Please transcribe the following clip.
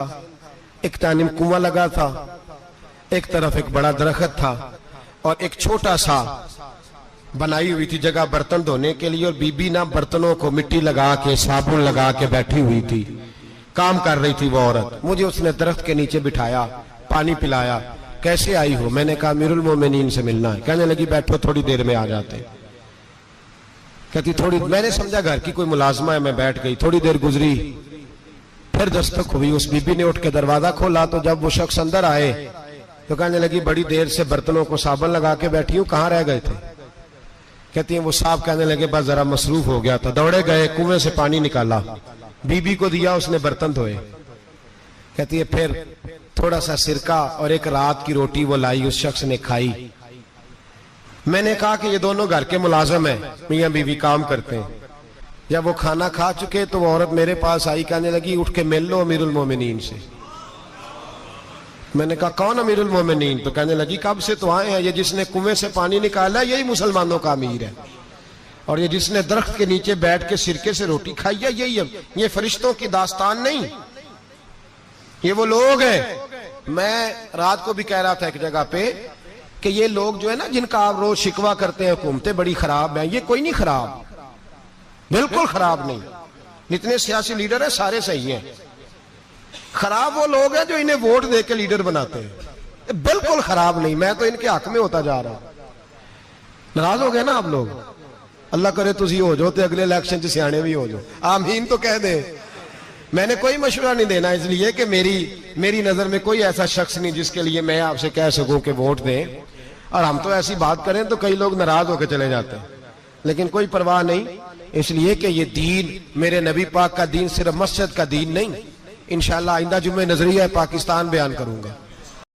एक तानिम कुआं लगा था, एक तरफ एक बड़ा दरख्त था और एक छोटा सा बनाई हुई थी जगह बर्तन धोने के लिए। और बीबी ना बर्तनों को मिट्टी लगा के साबुन लगा के बैठी हुई थी, काम कर रही थी वो औरत। मुझे उसने दरख्त के नीचे बिठाया, पानी पिलाया। कैसे आई हो? मैंने कहा अमीरुल मोमिनीन से मिलना है। कहने लगी बैठो, थोड़ी देर में आ जाते। कहती थोड़ी, मैंने समझा घर की कोई मुलाजमा है, मैं बैठ गई। थोड़ी देर गुजरी, फिर दस्तक हुई। उस बीबी ने उठ के दरवाजा खोला तो जब वो शख्स अंदर आए तो कहने लगी बड़ी देर से बर्तनों को साबुन लगा के बैठी हूं, कहां रह गए थे? कहती है वो साहब कहने लगे बस जरा मसरूफ हो गया था। दौड़े गए, कुएं से पानी निकाला, बीबी को दिया, उसने बर्तन धोए। कहती है फिर थोड़ा सा सिरका और एक रात की रोटी वो लाई, उस शख्स ने खाई। मैंने कहा कि ये दोनों घर के मुलाजिम हैं, मियां बीवी काम करते हैं। जब वो खाना खा चुके तो वो औरत मेरे पास आई, कहने लगी उठ के मिल लो अमीरुल मोमिनीन से। मैंने कहा कौन अमीरुल मोमिनीन? तो कहने लगी कब से तो आए हैं, ये जिसने कुएं से पानी निकाला यही मुसलमानों का अमीर है, और ये जिसने दरख्त के नीचे बैठ के सिरके से रोटी खाई है यही है। ये फरिश्तों की दास्तान नहीं, ये वो लोग हैं। मैं रात को भी कह रहा था एक जगह पे कि ये लोग जो है ना, जिनका आप रोज शिकवा करते हैं हुकूमतें बड़ी खराब हैं, ये कोई नहीं खराब, बिल्कुल खराब नहीं। जितने सियासी लीडर हैं सारे सही हैं। खराब वो लोग हैं जो इन्हें वोट दे के लीडर बनाते हैं, बिल्कुल खराब नहीं। मैं तो इनके हक में होता जा रहा हूं। नाराज हो गए ना आप लोग? अल्लाह करे तुसी हो जाओ तो अगले इलेक्शन च सियाने भी हो जाओ, आमीन तो कह दे। मैंने कोई मशवरा नहीं देना, इसलिए कि मेरी नजर में कोई ऐसा शख्स नहीं जिसके लिए मैं आपसे कह सकूं कि वोट दें। और हम तो ऐसी बात करें तो कई लोग नाराज होकर चले जाते हैं, लेकिन कोई परवाह नहीं, इसलिए कि ये दीन मेरे नबी पाक का दीन सिर्फ मस्जिद का दीन नहीं। इंशाअल्लाह आइंदा जुम्मे नजरिया पाकिस्तान बयान करूंगा।